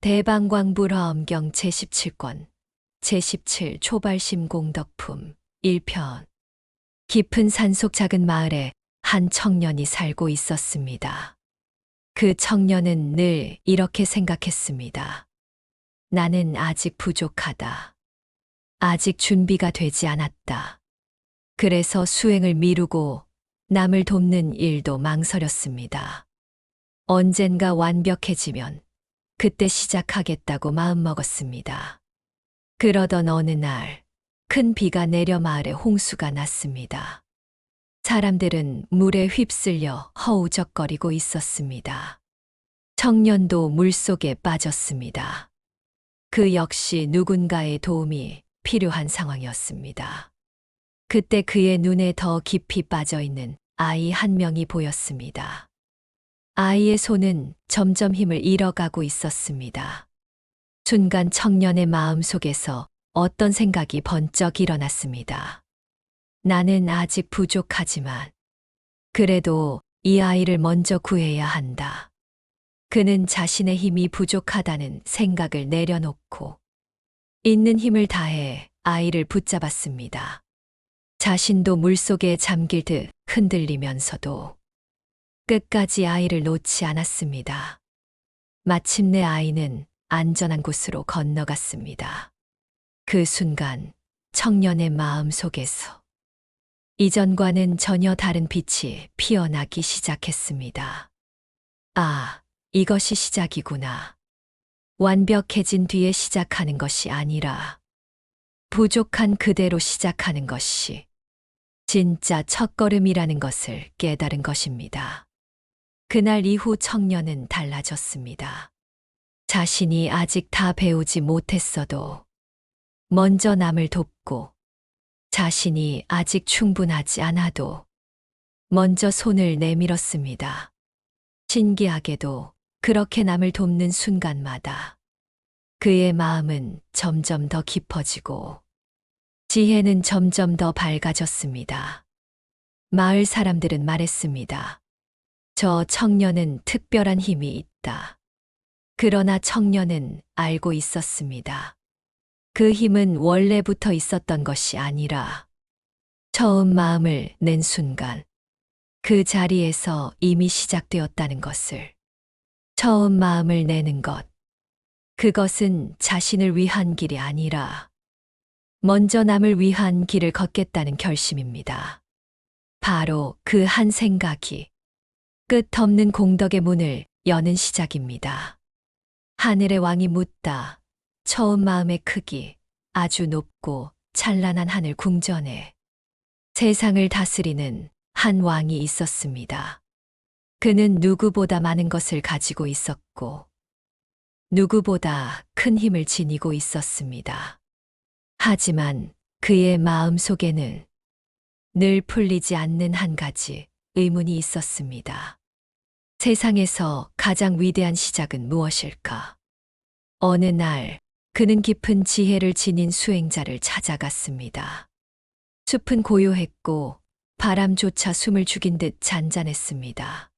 대방광불화엄경 제17권 제17 초발심 공덕품 1편. 깊은 산속 작은 마을에 한 청년이 살고 있었습니다. 그 청년은 늘 이렇게 생각했습니다. 나는 아직 부족하다. 아직 준비가 되지 않았다. 그래서 수행을 미루고 남을 돕는 일도 망설였습니다. 언젠가 완벽해지면 그때 시작하겠다고 마음먹었습니다. 그러던 어느 날, 큰 비가 내려 마을에 홍수가 났습니다. 사람들은 물에 휩쓸려 허우적거리고 있었습니다. 청년도 물속에 빠졌습니다. 그 역시 누군가의 도움이 필요한 상황이었습니다. 그때 그의 눈에 더 깊이 빠져 있는 아이 한 명이 보였습니다. 아이의 손은 점점 힘을 잃어가고 있었습니다. 순간 청년의 마음 속에서 어떤 생각이 번쩍 일어났습니다. 나는 아직 부족하지만 그래도 이 아이를 먼저 구해야 한다. 그는 자신의 힘이 부족하다는 생각을 내려놓고 있는 힘을 다해 아이를 붙잡았습니다. 자신도 물속에 잠길 듯 흔들리면서도 끝까지 아이를 놓지 않았습니다. 마침내 아이는 안전한 곳으로 건너갔습니다. 그 순간 청년의 마음 속에서 이전과는 전혀 다른 빛이 피어나기 시작했습니다. 아, 이것이 시작이구나. 완벽해진 뒤에 시작하는 것이 아니라 부족한 그대로 시작하는 것이 진짜 첫걸음이라는 것을 깨달은 것입니다. 그날 이후 청년은 달라졌습니다. 자신이 아직 다 배우지 못했어도 먼저 남을 돕고 자신이 아직 충분하지 않아도 먼저 손을 내밀었습니다. 신기하게도 그렇게 남을 돕는 순간마다 그의 마음은 점점 더 깊어지고 지혜는 점점 더 밝아졌습니다. 마을 사람들은 말했습니다. 저 청년은 특별한 힘이 있다. 그러나 청년은 알고 있었습니다. 그 힘은 원래부터 있었던 것이 아니라 처음 마음을 낸 순간 그 자리에서 이미 시작되었다는 것을. 처음 마음을 내는 것. 그것은 자신을 위한 길이 아니라 먼저 남을 위한 길을 걷겠다는 결심입니다. 바로 그 한 생각이 끝없는 공덕의 문을 여는 시작입니다. 하늘의 왕이 묻다. 처음 마음의 크기, 아주 높고 찬란한 하늘 궁전에 세상을 다스리는 한 왕이 있었습니다. 그는 누구보다 많은 것을 가지고 있었고 누구보다 큰 힘을 지니고 있었습니다. 하지만 그의 마음 속에는 늘 풀리지 않는 한 가지 의문이 있었습니다. 세상에서 가장 위대한 시작은 무엇일까? 어느 날 그는 깊은 지혜를 지닌 수행자를 찾아갔습니다. 숲은 고요했고 바람조차 숨을 죽인 듯 잔잔했습니다.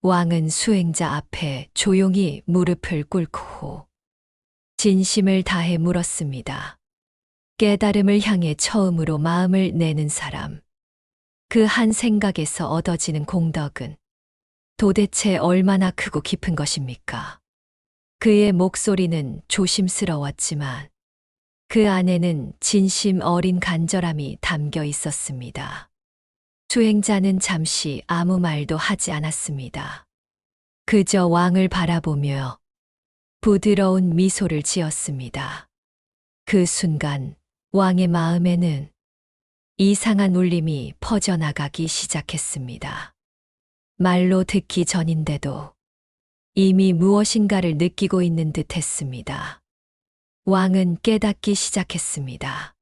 왕은 수행자 앞에 조용히 무릎을 꿇고 진심을 다해 물었습니다. 깨달음을 향해 처음으로 마음을 내는 사람. 그 한 생각에서 얻어지는 공덕은 도대체 얼마나 크고 깊은 것입니까? 그의 목소리는 조심스러웠지만 그 안에는 진심 어린 간절함이 담겨 있었습니다. 수행자는 잠시 아무 말도 하지 않았습니다. 그저 왕을 바라보며 부드러운 미소를 지었습니다. 그 순간 왕의 마음에는 이상한 울림이 퍼져나가기 시작했습니다. 말로 듣기 전인데도 이미 무엇인가를 느끼고 있는 듯 했습니다. 왕은 깨닫기 시작했습니다.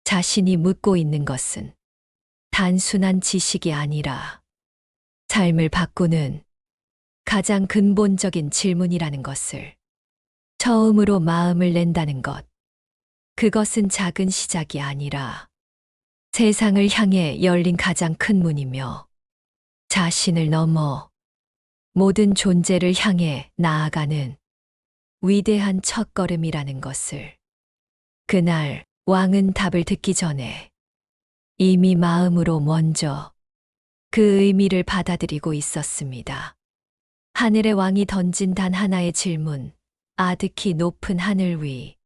자신이 묻고 있는 것은 단순한 지식이 아니라 삶을 바꾸는 가장 근본적인 질문이라는 것을. 처음으로 마음을 낸다는 것. 그것은 작은 시작이 아니라 세상을 향해 열린 가장 큰 문이며 자신을 넘어 모든 존재를 향해 나아가는 위대한 첫걸음이라는 것을. 그날 왕은 답을 듣기 전에 이미 마음으로 먼저 그 의미를 받아들이고 있었습니다. 하늘의 왕이 던진 단 하나의 질문, 아득히 높은 하늘 위,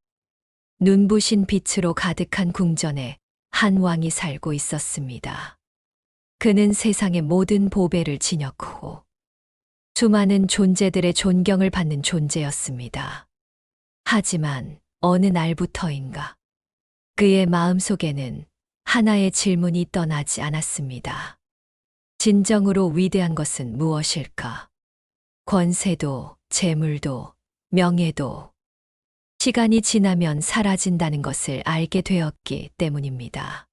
눈부신 빛으로 가득한 궁전에 한 왕이 살고 있었습니다. 그는 세상의 모든 보배를 지녔고 수많은 존재들의 존경을 받는 존재였습니다. 하지만 어느 날부터인가 그의 마음속에는 하나의 질문이 떠나지 않았습니다. 진정으로 위대한 것은 무엇일까? 권세도, 재물도, 명예도 시간이 지나면 사라진다는 것을 알게 되었기 때문입니다.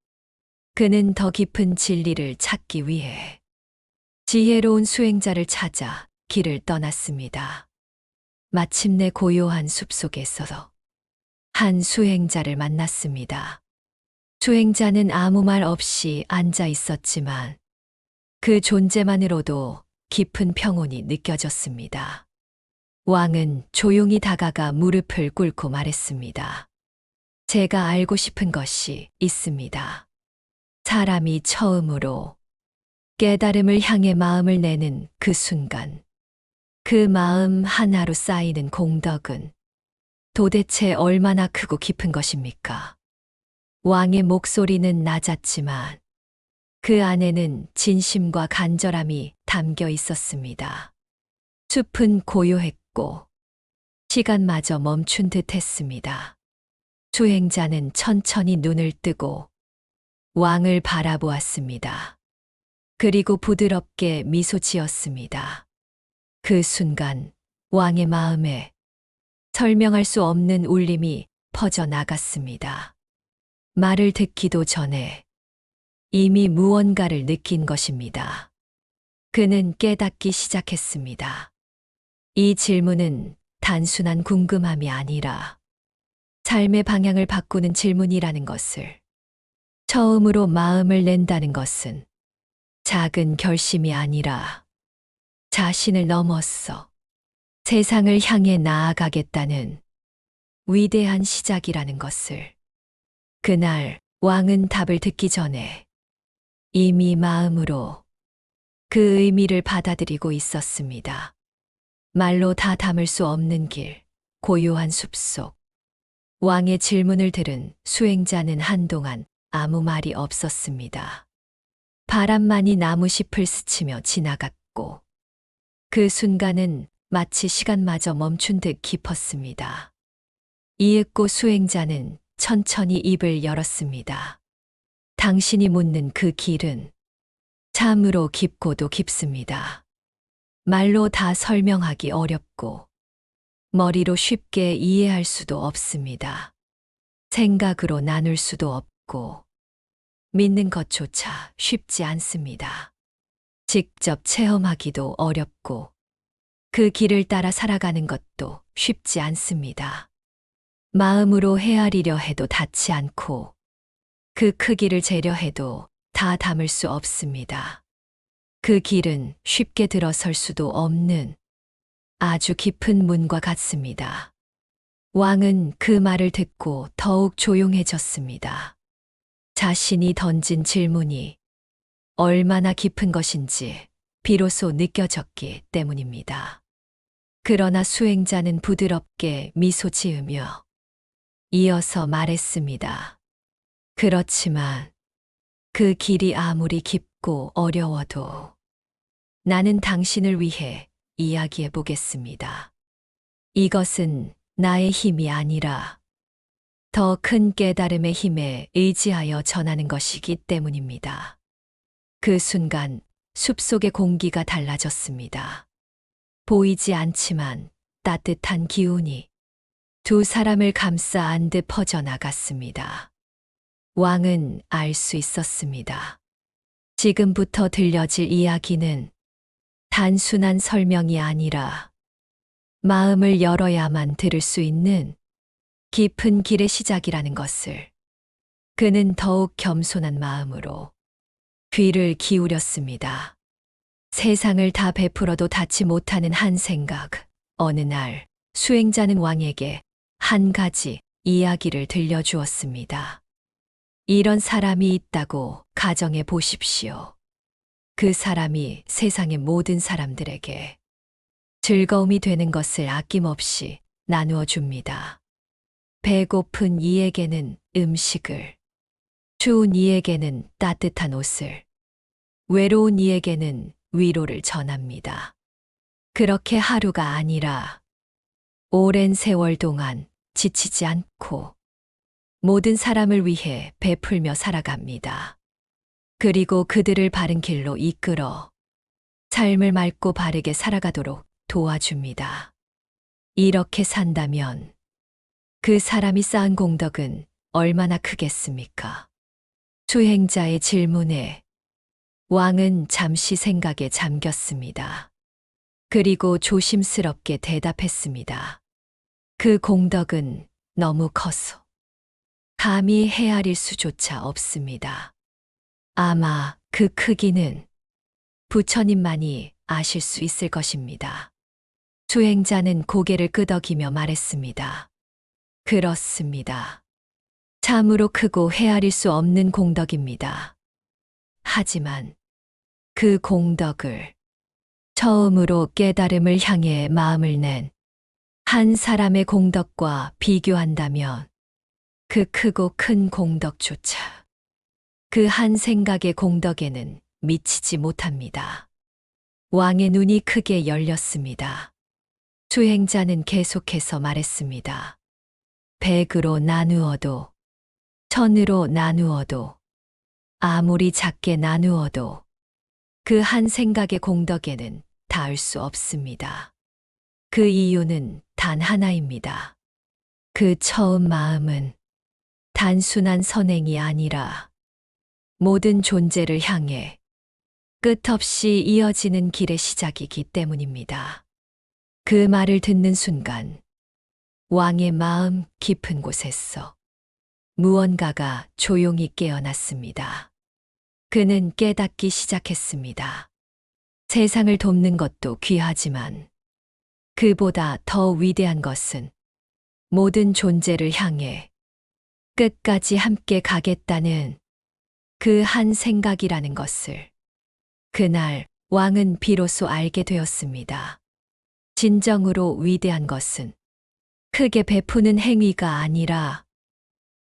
그는 더 깊은 진리를 찾기 위해 지혜로운 수행자를 찾아 길을 떠났습니다. 마침내 고요한 숲속에서 한 수행자를 만났습니다. 수행자는 아무 말 없이 앉아 있었지만 그 존재만으로도 깊은 평온이 느껴졌습니다. 왕은 조용히 다가가 무릎을 꿇고 말했습니다. 제가 알고 싶은 것이 있습니다. 사람이 처음으로 깨달음을 향해 마음을 내는 그 순간, 그 마음 하나로 쌓이는 공덕은 도대체 얼마나 크고 깊은 것입니까? 왕의 목소리는 낮았지만 그 안에는 진심과 간절함이 담겨 있었습니다. 숲은 고요했고 시간마저 멈춘 듯 했습니다. 수행자는 천천히 눈을 뜨고 왕을 바라보았습니다. 그리고 부드럽게 미소 지었습니다. 그 순간 왕의 마음에 설명할 수 없는 울림이 퍼져나갔습니다. 말을 듣기도 전에 이미 무언가를 느낀 것입니다. 그는 깨닫기 시작했습니다. 이 질문은 단순한 궁금함이 아니라 삶의 방향을 바꾸는 질문이라는 것을, 처음으로 마음을 낸다는 것은 작은 결심이 아니라 자신을 넘어서 세상을 향해 나아가겠다는 위대한 시작이라는 것을. 그날 왕은 답을 듣기 전에 이미 마음으로 그 의미를 받아들이고 있었습니다. 말로 다 담을 수 없는 길, 고요한 숲속. 왕의 질문을 들은 수행자는 한동안 아무 말이 없었습니다. 바람만이 나무잎을 스치며 지나갔고 그 순간은 마치 시간마저 멈춘 듯 깊었습니다. 이윽고 수행자는 천천히 입을 열었습니다. 당신이 묻는 그 길은 참으로 깊고도 깊습니다. 말로 다 설명하기 어렵고 머리로 쉽게 이해할 수도 없습니다. 생각으로 나눌 수도 없고 믿는 것조차 쉽지 않습니다. 직접 체험하기도 어렵고 그 길을 따라 살아가는 것도 쉽지 않습니다. 마음으로 헤아리려 해도 닿지 않고 그 크기를 재려 해도 다 담을 수 없습니다. 그 길은 쉽게 들어설 수도 없는 아주 깊은 문과 같습니다. 왕은 그 말을 듣고 더욱 조용해졌습니다. 자신이 던진 질문이 얼마나 깊은 것인지 비로소 느껴졌기 때문입니다. 그러나 수행자는 부드럽게 미소 지으며 이어서 말했습니다. 그렇지만 그 길이 아무리 깊고 어려워도 나는 당신을 위해 이야기해 보겠습니다. 이것은 나의 힘이 아니라 더 큰 깨달음의 힘에 의지하여 전하는 것이기 때문입니다. 그 순간 숲속의 공기가 달라졌습니다. 보이지 않지만 따뜻한 기운이 두 사람을 감싸 안듯 퍼져나갔습니다. 왕은 알 수 있었습니다. 지금부터 들려질 이야기는 단순한 설명이 아니라 마음을 열어야만 들을 수 있는 깊은 길의 시작이라는 것을. 그는 더욱 겸손한 마음으로 귀를 기울였습니다. 세상을 다 베풀어도 닿지 못하는 한 생각. 어느 날 수행자는 왕에게 한 가지 이야기를 들려주었습니다. 이런 사람이 있다고 가정해 보십시오. 그 사람이 세상의 모든 사람들에게 즐거움이 되는 것을 아낌없이 나누어 줍니다. 배고픈 이에게는 음식을, 추운 이에게는 따뜻한 옷을, 외로운 이에게는 위로를 전합니다. 그렇게 하루가 아니라 오랜 세월 동안 지치지 않고 모든 사람을 위해 베풀며 살아갑니다. 그리고 그들을 바른 길로 이끌어 삶을 맑고 바르게 살아가도록 도와줍니다. 이렇게 산다면 그 사람이 쌓은 공덕은 얼마나 크겠습니까? 수행자의 질문에 왕은 잠시 생각에 잠겼습니다. 그리고 조심스럽게 대답했습니다. 그 공덕은 너무 커서 감히 헤아릴 수조차 없습니다. 아마 그 크기는 부처님만이 아실 수 있을 것입니다. 수행자는 고개를 끄덕이며 말했습니다. 그렇습니다. 참으로 크고 헤아릴 수 없는 공덕입니다. 하지만 그 공덕을 처음으로 깨달음을 향해 마음을 낸 한 사람의 공덕과 비교한다면 그 크고 큰 공덕조차 그 한 생각의 공덕에는 미치지 못합니다. 왕의 눈이 크게 열렸습니다. 수행자는 계속해서 말했습니다. 100으로 나누어도, 1000으로 나누어도, 아무리 작게 나누어도 그 한 생각의 공덕에는 닿을 수 없습니다. 그 이유는 단 하나입니다. 그 처음 마음은 단순한 선행이 아니라 모든 존재를 향해 끝없이 이어지는 길의 시작이기 때문입니다. 그 말을 듣는 순간 왕의 마음 깊은 곳에서 무언가가 조용히 깨어났습니다. 그는 깨닫기 시작했습니다. 세상을 돕는 것도 귀하지만 그보다 더 위대한 것은 모든 존재를 향해 끝까지 함께 가겠다는 그 한 생각이라는 것을 그날 왕은 비로소 알게 되었습니다. 진정으로 위대한 것은 크게 베푸는 행위가 아니라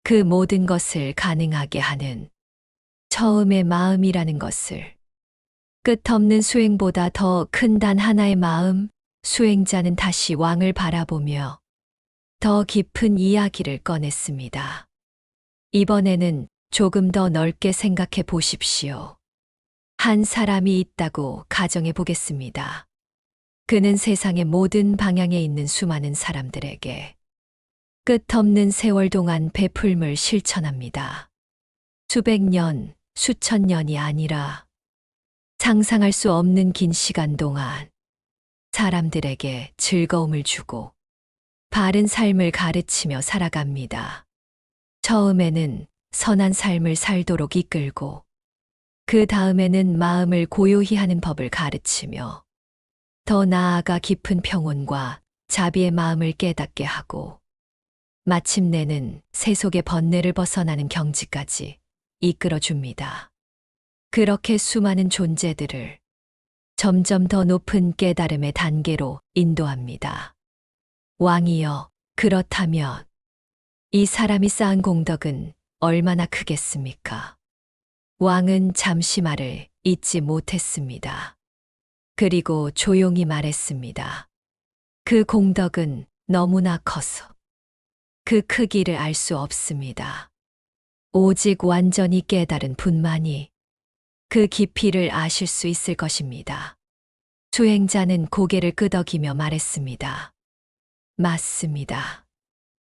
그 모든 것을 가능하게 하는 처음의 마음이라는 것을. 끝없는 수행보다 더 큰 단 하나의 마음, 수행자는 다시 왕을 바라보며 더 깊은 이야기를 꺼냈습니다. 이번에는 조금 더 넓게 생각해 보십시오. 한 사람이 있다고 가정해 보겠습니다. 그는 세상의 모든 방향에 있는 수많은 사람들에게 끝없는 세월 동안 베풀물 실천합니다. 수백 년, 수천 년이 아니라 상상할 수 없는 긴 시간 동안 사람들에게 즐거움을 주고 바른 삶을 가르치며 살아갑니다. 처음에는 선한 삶을 살도록 이끌고 그 다음에는 마음을 고요히 하는 법을 가르치며 더 나아가 깊은 평온과 자비의 마음을 깨닫게 하고 마침내는 세속의 번뇌를 벗어나는 경지까지 이끌어줍니다. 그렇게 수많은 존재들을 점점 더 높은 깨달음의 단계로 인도합니다. 왕이여, 그렇다면 이 사람이 쌓은 공덕은 얼마나 크겠습니까? 왕은 잠시 말을 잇지 못했습니다. 그리고 조용히 말했습니다. 그 공덕은 너무나 커서 그 크기를 알 수 없습니다. 오직 완전히 깨달은 분만이 그 깊이를 아실 수 있을 것입니다. 수행자는 고개를 끄덕이며 말했습니다. 맞습니다.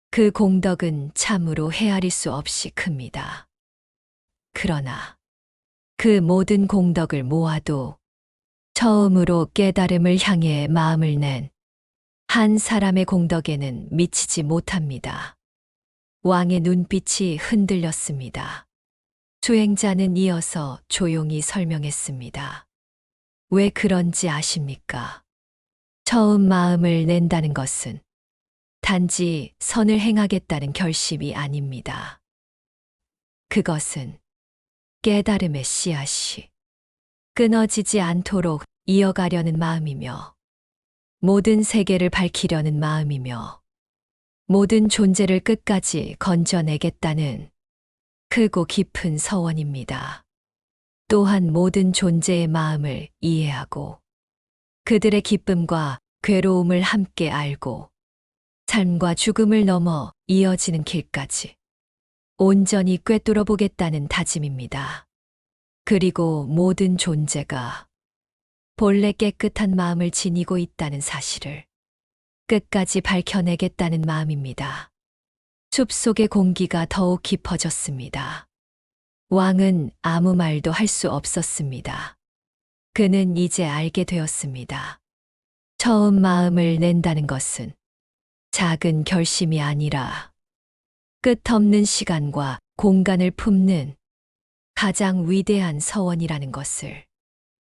그 공덕은 참으로 헤아릴 수 없이 큽니다. 그러나 그 모든 공덕을 모아도 처음으로 깨달음을 향해 마음을 낸 한 사람의 공덕에는 미치지 못합니다. 왕의 눈빛이 흔들렸습니다. 수행자는 이어서 조용히 설명했습니다. 왜 그런지 아십니까? 처음 마음을 낸다는 것은 단지 선을 행하겠다는 결심이 아닙니다. 그것은 깨달음의 씨앗이 끊어지지 않도록 이어가려는 마음이며, 모든 세계를 밝히려는 마음이며, 모든 존재를 끝까지 건져내겠다는 크고 깊은 서원입니다. 또한 모든 존재의 마음을 이해하고 그들의 기쁨과 괴로움을 함께 알고 삶과 죽음을 넘어 이어지는 길까지 온전히 꿰뚫어 보겠다는 다짐입니다. 그리고 모든 존재가 본래 깨끗한 마음을 지니고 있다는 사실을 끝까지 밝혀내겠다는 마음입니다. 숲속의 공기가 더욱 깊어졌습니다. 왕은 아무 말도 할 수 없었습니다. 그는 이제 알게 되었습니다. 처음 마음을 낸다는 것은 작은 결심이 아니라 끝없는 시간과 공간을 품는 가장 위대한 서원이라는 것을.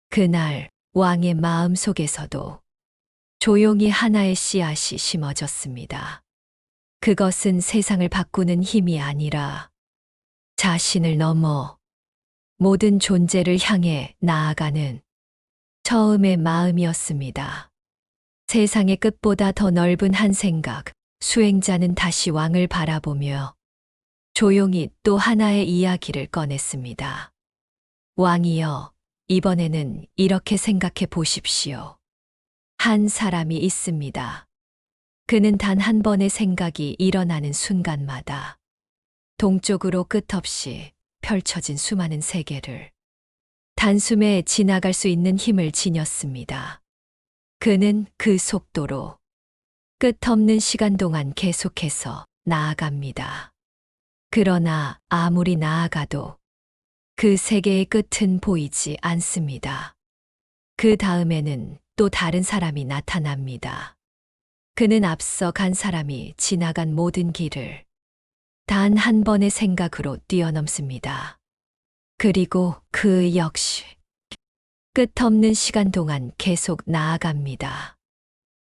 그날 왕의 마음 속에서도 조용히 하나의 씨앗이 심어졌습니다. 그것은 세상을 바꾸는 힘이 아니라 자신을 넘어 모든 존재를 향해 나아가는 처음의 마음이었습니다. 세상의 끝보다 더 넓은 한 생각, 수행자는 다시 왕을 바라보며 조용히 또 하나의 이야기를 꺼냈습니다. 왕이여, 이번에는 이렇게 생각해 보십시오. 한 사람이 있습니다. 그는 단 한 번의 생각이 일어나는 순간마다 동쪽으로 끝없이 펼쳐진 수많은 세계를 단숨에 지나갈 수 있는 힘을 지녔습니다. 그는 그 속도로 끝없는 시간 동안 계속해서 나아갑니다. 그러나 아무리 나아가도 그 세계의 끝은 보이지 않습니다. 그 다음에는 또 다른 사람이 나타납니다. 그는 앞서 간 사람이 지나간 모든 길을 단 한 번의 생각으로 뛰어넘습니다. 그리고 그 역시 끝없는 시간 동안 계속 나아갑니다.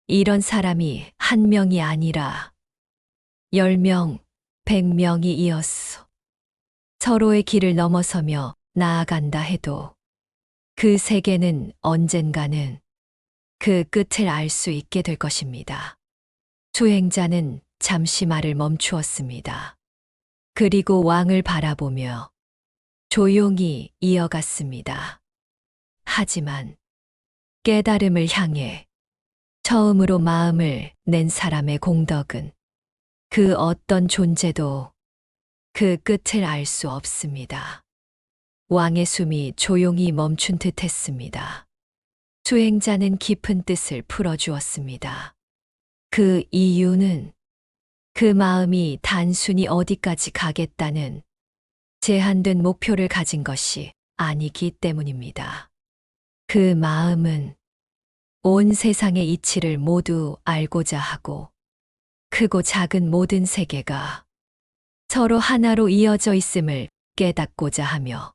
이런 사람이 한 명이 아니라 10명, 100명이 이었어. 서로의 길을 넘어서며 나아간다 해도 그 세계는 언젠가는 그 끝을 알 수 있게 될 것입니다. 수행자는 잠시 말을 멈추었습니다. 그리고 왕을 바라보며 조용히 이어갔습니다. 하지만 깨달음을 향해 처음으로 마음을 낸 사람의 공덕은 그 어떤 존재도 그 끝을 알 수 없습니다. 왕의 숨이 조용히 멈춘 듯 했습니다. 수행자는 깊은 뜻을 풀어주었습니다. 그 이유는 그 마음이 단순히 어디까지 가겠다는 제한된 목표를 가진 것이 아니기 때문입니다. 그 마음은 온 세상의 이치를 모두 알고자 하고 크고 작은 모든 세계가 서로 하나로 이어져 있음을 깨닫고자 하며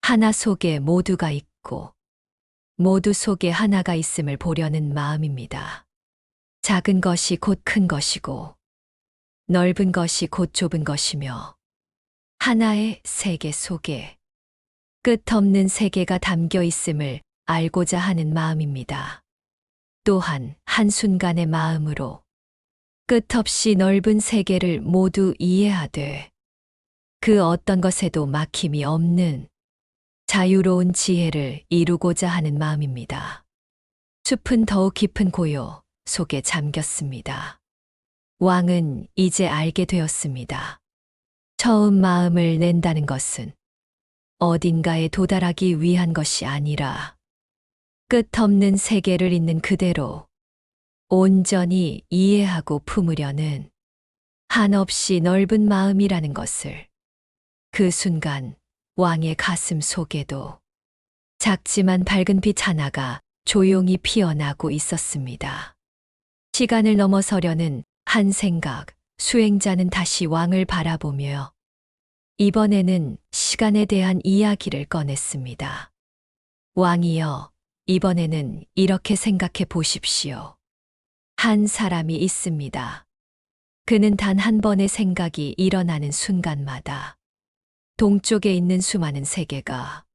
하나 속에 모두가 있고 모두 속에 하나가 있음을 보려는 마음입니다. 작은 것이 곧 큰 것이고 넓은 것이 곧 좁은 것이며 하나의 세계 속에 끝없는 세계가 담겨 있음을 알고자 하는 마음입니다. 또한 한순간의 마음으로 끝없이 넓은 세계를 모두 이해하되 그 어떤 것에도 막힘이 없는 자유로운 지혜를 이루고자 하는 마음입니다. 숲은 더욱 깊은 고요 속에 잠겼습니다. 왕은 이제 알게 되었습니다. 처음 마음을 낸다는 것은 어딘가에 도달하기 위한 것이 아니라 끝없는 세계를 있는 그대로 온전히 이해하고 품으려는 한없이 넓은 마음이라는 것을. 그 순간 왕의 가슴 속에도 작지만 밝은 빛 하나가 조용히 피어나고 있었습니다. 시간을 넘어서려는 한 생각, 수행자는 다시 왕을 바라보며 이번에는 시간에 대한 이야기를 꺼냈습니다. 왕이여, 이번에는 이렇게 생각해 보십시오. 한 사람이 있습니다. 그는 단 한 번의 생각이 일어나는 순간마다 동쪽에 있는 수많은 세계가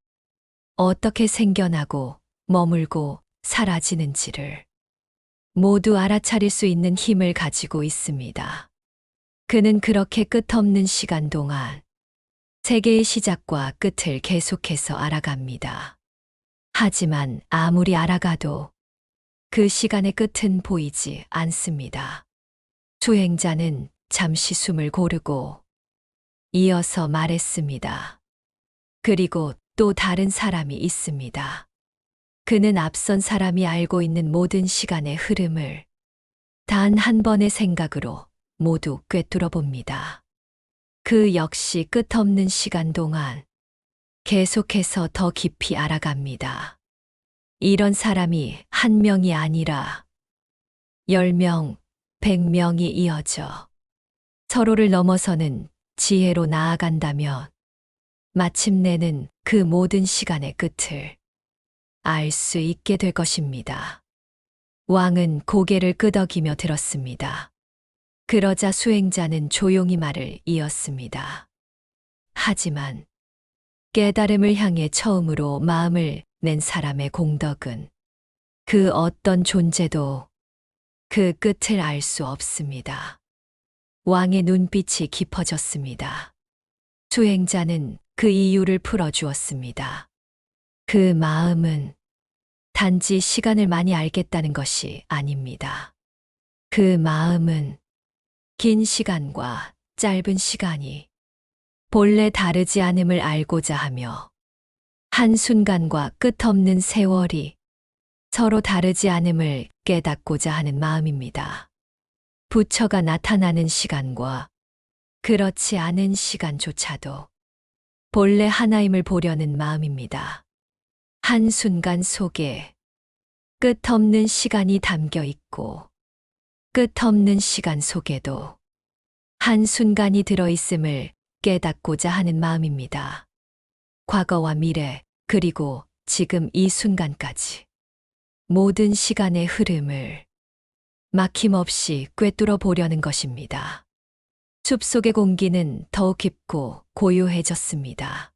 어떻게 생겨나고 머물고 사라지는지를 모두 알아차릴 수 있는 힘을 가지고 있습니다. 그는 그렇게 끝없는 시간 동안 세계의 시작과 끝을 계속해서 알아갑니다. 하지만 아무리 알아가도 그 시간의 끝은 보이지 않습니다. 수행자는 잠시 숨을 고르고 이어서 말했습니다. 그리고 또 다른 사람이 있습니다. 그는 앞선 사람이 알고 있는 모든 시간의 흐름을 단 한 번의 생각으로 모두 꿰뚫어 봅니다. 그 역시 끝없는 시간 동안 계속해서 더 깊이 알아갑니다. 이런 사람이 한 명이 아니라 10명, 100명이 이어져 서로를 넘어서는 지혜로 나아간다면 마침내는 그 모든 시간의 끝을 알 수 있게 될 것입니다. 왕은 고개를 끄덕이며 들었습니다. 그러자 수행자는 조용히 말을 이었습니다. 하지만 깨달음을 향해 처음으로 마음을 낸 사람의 공덕은 그 어떤 존재도 그 끝을 알 수 없습니다. 왕의 눈빛이 깊어졌습니다. 수행자는 그 이유를 풀어주었습니다. 그 마음은 단지 시간을 많이 알겠다는 것이 아닙니다. 그 마음은 긴 시간과 짧은 시간이 본래 다르지 않음을 알고자 하며 한순간과 끝없는 세월이 서로 다르지 않음을 깨닫고자 하는 마음입니다. 부처가 나타나는 시간과 그렇지 않은 시간조차도 본래 하나임을 보려는 마음입니다. 한순간 속에 끝없는 시간이 담겨 있고 끝없는 시간 속에도 한순간이 들어있음을 깨닫고자 하는 마음입니다. 과거와 미래, 그리고 지금 이 순간까지 모든 시간의 흐름을 막힘없이 꿰뚫어 보려는 것입니다. 숲속의 공기는 더욱 깊고 고요해졌습니다.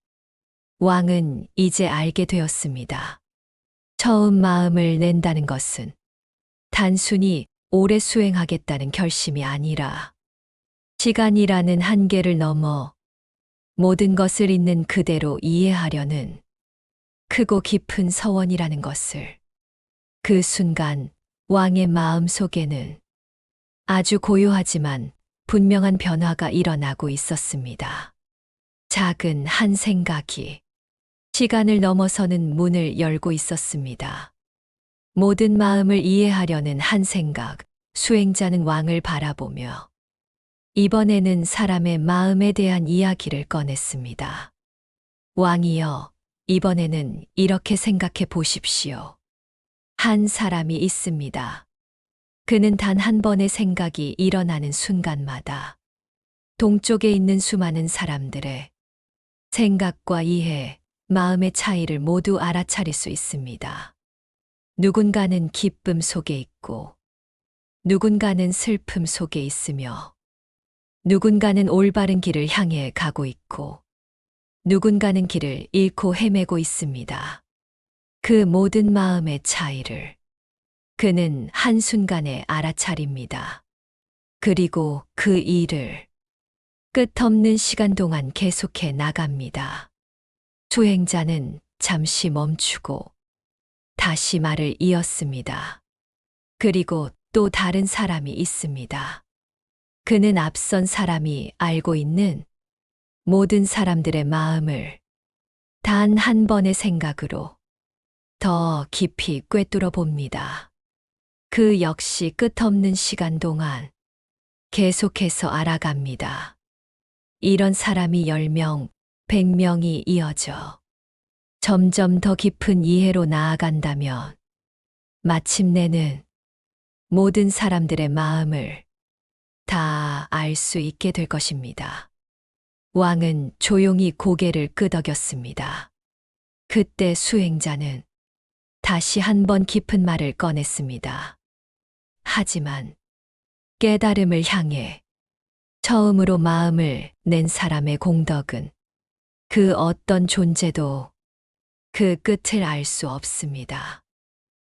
왕은 이제 알게 되었습니다. 처음 마음을 낸다는 것은 단순히 오래 수행하겠다는 결심이 아니라 시간이라는 한계를 넘어 모든 것을 있는 그대로 이해하려는 크고 깊은 서원이라는 것을. 그 순간 왕의 마음 속에는 아주 고요하지만 분명한 변화가 일어나고 있었습니다. 작은 한 생각이 시간을 넘어서는 문을 열고 있었습니다. 모든 마음을 이해하려는 한 생각, 수행자는 왕을 바라보며 이번에는 사람의 마음에 대한 이야기를 꺼냈습니다. 왕이여, 이번에는 이렇게 생각해 보십시오. 한 사람이 있습니다. 그는 단 한 번의 생각이 일어나는 순간마다 동쪽에 있는 수많은 사람들의 생각과 이해, 마음의 차이를 모두 알아차릴 수 있습니다. 누군가는 기쁨 속에 있고, 누군가는 슬픔 속에 있으며, 누군가는 올바른 길을 향해 가고 있고, 누군가는 길을 잃고 헤매고 있습니다. 그 모든 마음의 차이를 그는 한순간에 알아차립니다. 그리고 그 일을 끝없는 시간 동안 계속해 나갑니다. 수행자는 잠시 멈추고 다시 말을 이었습니다. 그리고 또 다른 사람이 있습니다. 그는 앞선 사람이 알고 있는 모든 사람들의 마음을 단 한 번의 생각으로 더 깊이 꿰뚫어 봅니다. 그 역시 끝없는 시간 동안 계속해서 알아갑니다. 이런 사람이 10명, 100명이 이어져 점점 더 깊은 이해로 나아간다면 마침내는 모든 사람들의 마음을 다 알 수 있게 될 것입니다. 왕은 조용히 고개를 끄덕였습니다. 그때 수행자는 다시 한 번 깊은 말을 꺼냈습니다. 하지만 깨달음을 향해 처음으로 마음을 낸 사람의 공덕은 그 어떤 존재도 그 끝을 알 수 없습니다.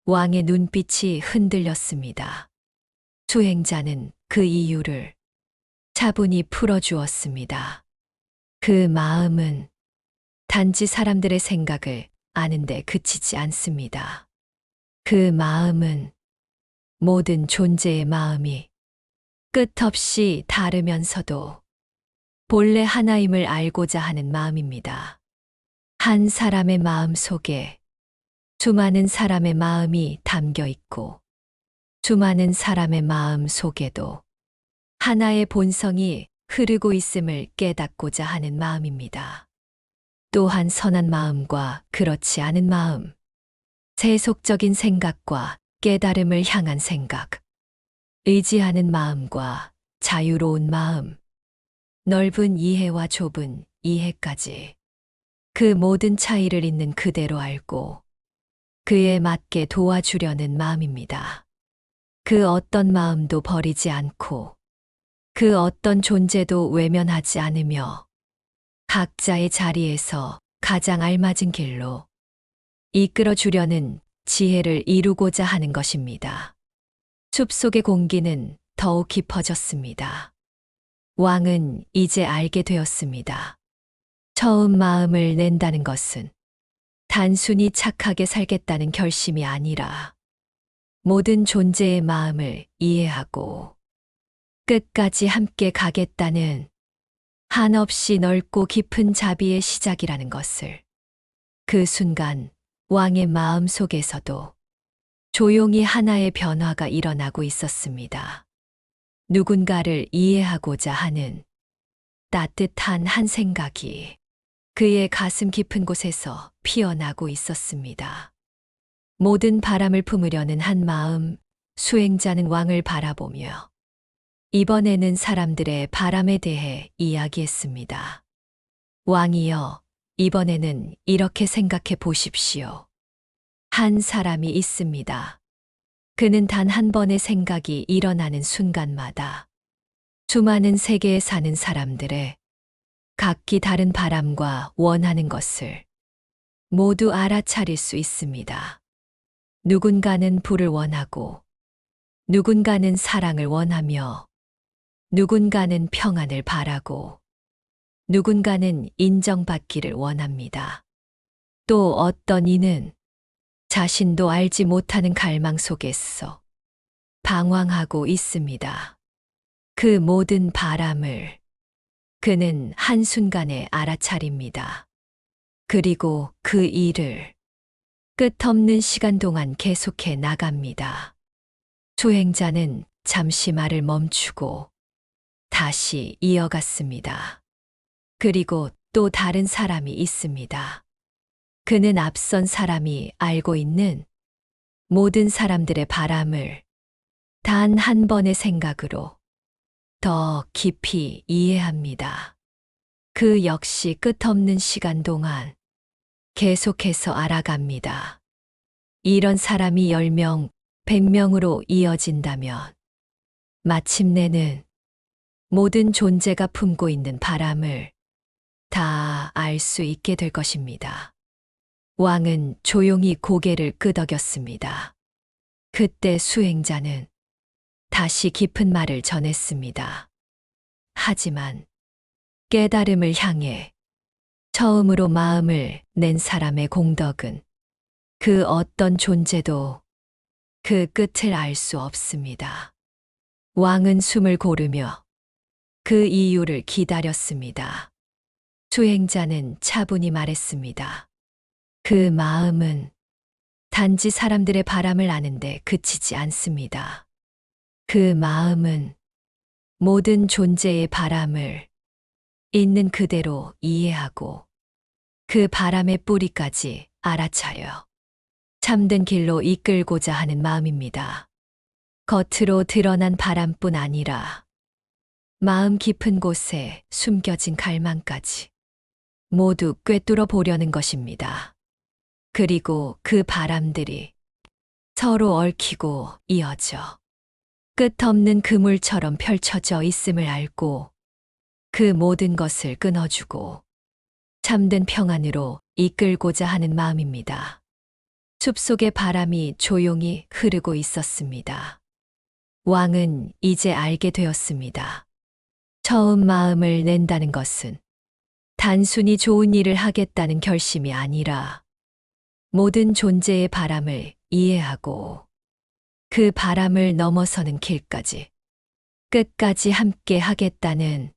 왕의 눈빛이 흔들렸습니다. 수행자는 그 이유를 차분히 풀어주었습니다. 그 마음은 단지 사람들의 생각을 아는데 그치지 않습니다. 그 마음은 모든 존재의 마음이 끝없이 다르면서도 본래 하나임을 알고자 하는 마음입니다. 한 사람의 마음 속에 수많은 사람의 마음이 담겨 있고 수많은 사람의 마음 속에도 하나의 본성이 흐르고 있음을 깨닫고자 하는 마음입니다. 또한 선한 마음과 그렇지 않은 마음, 세속적인 생각과 깨달음을 향한 생각, 의지하는 마음과 자유로운 마음, 넓은 이해와 좁은 이해까지 그 모든 차이를 있는 그대로 알고 그에 맞게 도와주려는 마음입니다. 그 어떤 마음도 버리지 않고 그 어떤 존재도 외면하지 않으며 각자의 자리에서 가장 알맞은 길로 이끌어 주려는 지혜를 이루고자 하는 것입니다. 숲속의 공기는 더욱 깊어졌습니다. 왕은 이제 알게 되었습니다. 처음 마음을 낸다는 것은 단순히 착하게 살겠다는 결심이 아니라 모든 존재의 마음을 이해하고 끝까지 함께 가겠다는 한없이 넓고 깊은 자비의 시작이라는 것을 그 순간 왕의 마음 속에서도 조용히 하나의 변화가 일어나고 있었습니다. 누군가를 이해하고자 하는 따뜻한 한 생각이 그의 가슴 깊은 곳에서 피어나고 있었습니다. 모든 바람을 품으려는 한 마음, 수행자는 왕을 바라보며 이번에는 사람들의 바람에 대해 이야기했습니다. 왕이여, 이번에는 이렇게 생각해 보십시오. 한 사람이 있습니다. 그는 단 한 번의 생각이 일어나는 순간마다 수많은 세계에 사는 사람들의 각기 다른 바람과 원하는 것을 모두 알아차릴 수 있습니다. 누군가는 부를 원하고, 누군가는 사랑을 원하며, 누군가는 평안을 바라고, 누군가는 인정받기를 원합니다. 또 어떤 이는 자신도 알지 못하는 갈망 속에서 방황하고 있습니다. 그 모든 바람을 그는 한순간에 알아차립니다. 그리고 그 일을 끝없는 시간 동안 계속해 나갑니다. 수행자는 잠시 말을 멈추고 다시 이어갔습니다. 그리고 또 다른 사람이 있습니다. 그는 앞선 사람이 알고 있는 모든 사람들의 바람을 단 한 번의 생각으로 더 깊이 이해합니다. 그 역시 끝없는 시간 동안 계속해서 알아갑니다. 이런 사람이 10명, 100명으로 이어진다면 마침내는 모든 존재가 품고 있는 바람을 다 알 수 있게 될 것입니다. 왕은 조용히 고개를 끄덕였습니다. 그때 수행자는 다시 깊은 말을 전했습니다. 하지만 깨달음을 향해 처음으로 마음을 낸 사람의 공덕은 그 어떤 존재도 그 끝을 알 수 없습니다. 왕은 숨을 고르며 그 이유를 기다렸습니다. 수행자는 차분히 말했습니다. 그 마음은 단지 사람들의 바람을 아는데 그치지 않습니다. 그 마음은 모든 존재의 바람을 있는 그대로 이해하고 그 바람의 뿌리까지 알아차려 참된 길로 이끌고자 하는 마음입니다. 겉으로 드러난 바람뿐 아니라 마음 깊은 곳에 숨겨진 갈망까지 모두 꿰뚫어 보려는 것입니다. 그리고 그 바람들이 서로 얽히고 이어져 끝없는 그물처럼 펼쳐져 있음을 알고 그 모든 것을 끊어주고 참된 평안으로 이끌고자 하는 마음입니다. 숲속의 바람이 조용히 흐르고 있었습니다. 왕은 이제 알게 되었습니다. 처음 마음을 낸다는 것은 단순히 좋은 일을 하겠다는 결심이 아니라 모든 존재의 바람을 이해하고 그 바람을 넘어서는 길까지 끝까지 함께 하겠다는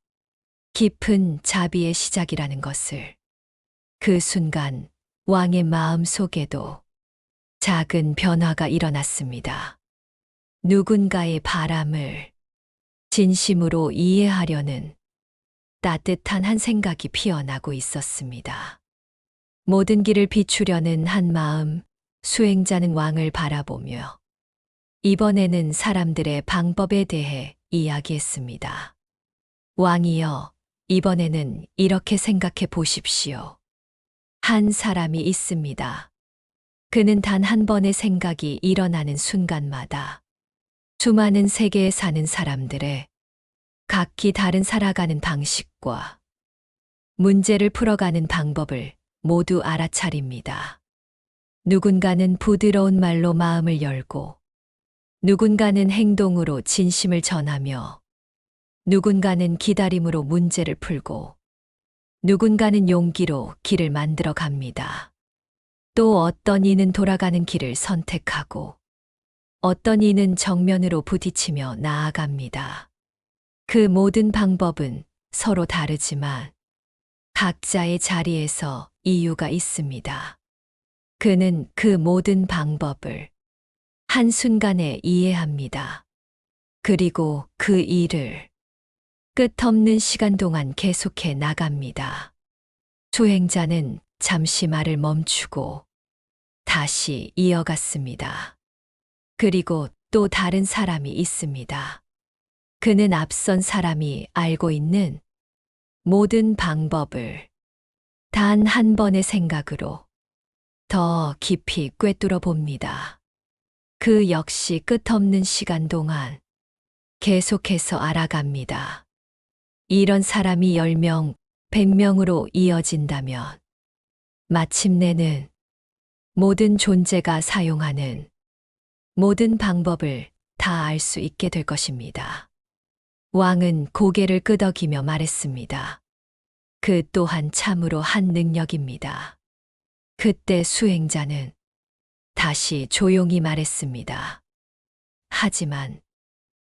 깊은 자비의 시작이라는 것을 그 순간 왕의 마음 속에도 작은 변화가 일어났습니다. 누군가의 바람을 진심으로 이해하려는 따뜻한 한 생각이 피어나고 있었습니다. 모든 길을 비추려는 한 마음, 수행자는 왕을 바라보며 이번에는 사람들의 방법에 대해 이야기했습니다. 왕이여, 이번에는 이렇게 생각해 보십시오. 한 사람이 있습니다. 그는 단 한 번의 생각이 일어나는 순간마다 수많은 세계에 사는 사람들의 각기 다른 살아가는 방식과 문제를 풀어가는 방법을 모두 알아차립니다. 누군가는 부드러운 말로 마음을 열고, 누군가는 행동으로 진심을 전하며, 누군가는 기다림으로 문제를 풀고, 누군가는 용기로 길을 만들어 갑니다. 또 어떤 이는 돌아가는 길을 선택하고, 어떤 이는 정면으로 부딪히며 나아갑니다. 그 모든 방법은 서로 다르지만 각자의 자리에서 이유가 있습니다. 그는 그 모든 방법을 한순간에 이해합니다. 그리고 그 일을 끝없는 시간 동안 계속해 나갑니다. 수행자는 잠시 말을 멈추고 다시 이어갔습니다. 그리고 또 다른 사람이 있습니다. 그는 앞선 사람이 알고 있는 모든 방법을 단 한 번의 생각으로 더 깊이 꿰뚫어 봅니다. 그 역시 끝없는 시간 동안 계속해서 알아갑니다. 이런 사람이 10명, 100명으로 이어진다면 마침내는 모든 존재가 사용하는 모든 방법을 다 알 수 있게 될 것입니다. 왕은 고개를 끄덕이며 말했습니다. 그 또한 참으로 한 능력입니다. 그때 수행자는 다시 조용히 말했습니다. 하지만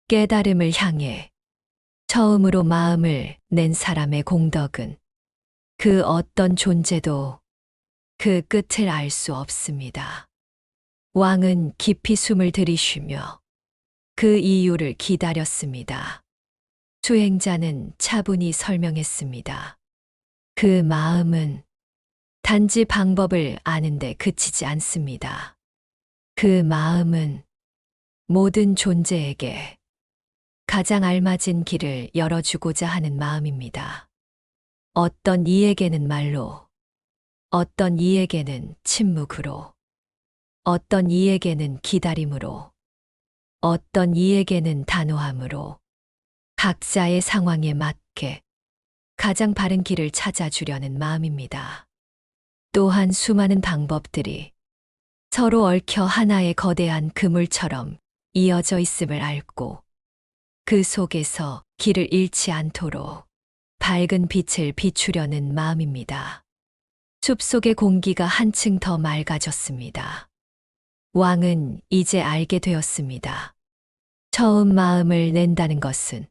깨달음을 향해 처음으로 마음을 낸 사람의 공덕은 그 어떤 존재도 그 끝을 알 수 없습니다. 왕은 깊이 숨을 들이쉬며 그 이유를 기다렸습니다. 수행자는 차분히 설명했습니다. 그 마음은 단지 방법을 아는데 그치지 않습니다. 그 마음은 모든 존재에게 가장 알맞은 길을 열어주고자 하는 마음입니다. 어떤 이에게는 말로, 어떤 이에게는 침묵으로, 어떤 이에게는 기다림으로, 어떤 이에게는 단호함으로 각자의 상황에 맞게 가장 바른 길을 찾아주려는 마음입니다. 또한 수많은 방법들이 서로 얽혀 하나의 거대한 그물처럼 이어져 있음을 알고 그 속에서 길을 잃지 않도록 밝은 빛을 비추려는 마음입니다. 숲속의 공기가 한층 더 맑아졌습니다. 왕은 이제 알게 되었습니다. 처음 마음을 낸다는 것은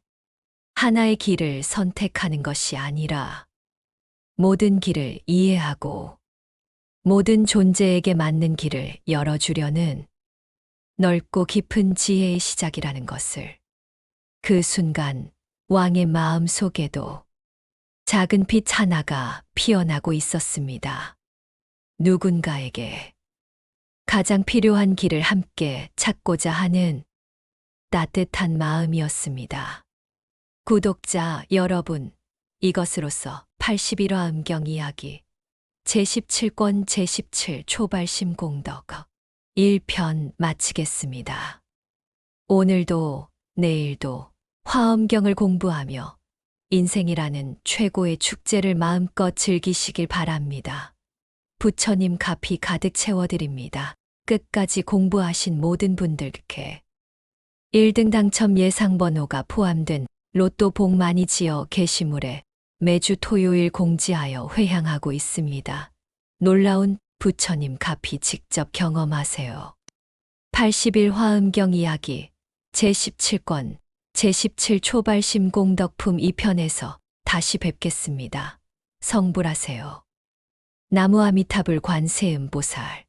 하나의 길을 선택하는 것이 아니라 모든 길을 이해하고 모든 존재에게 맞는 길을 열어주려는 넓고 깊은 지혜의 시작이라는 것을 그 순간 왕의 마음 속에도 작은 빛 하나가 피어나고 있었습니다. 누군가에게 가장 필요한 길을 함께 찾고자 하는 따뜻한 마음이었습니다. 구독자 여러분, 이것으로써 81화 음경 이야기 제17권 제17 초발심 공덕 1편 마치겠습니다. 오늘도 내일도 화엄경을 공부하며 인생이라는 최고의 축제를 마음껏 즐기시길 바랍니다. 부처님 값이 가득 채워드립니다. 끝까지 공부하신 모든 분들께 1등 당첨 예상번호가 포함된 로또 복 많이 지어 게시물에 매주 토요일 공지하여 회향하고 있습니다. 놀라운 부처님 값이 직접 경험하세요. 80일 화엄경 이야기 제17권 제17 초발심 공덕품 2편에서 다시 뵙겠습니다. 성불하세요. 나무 아미타불 관세음보살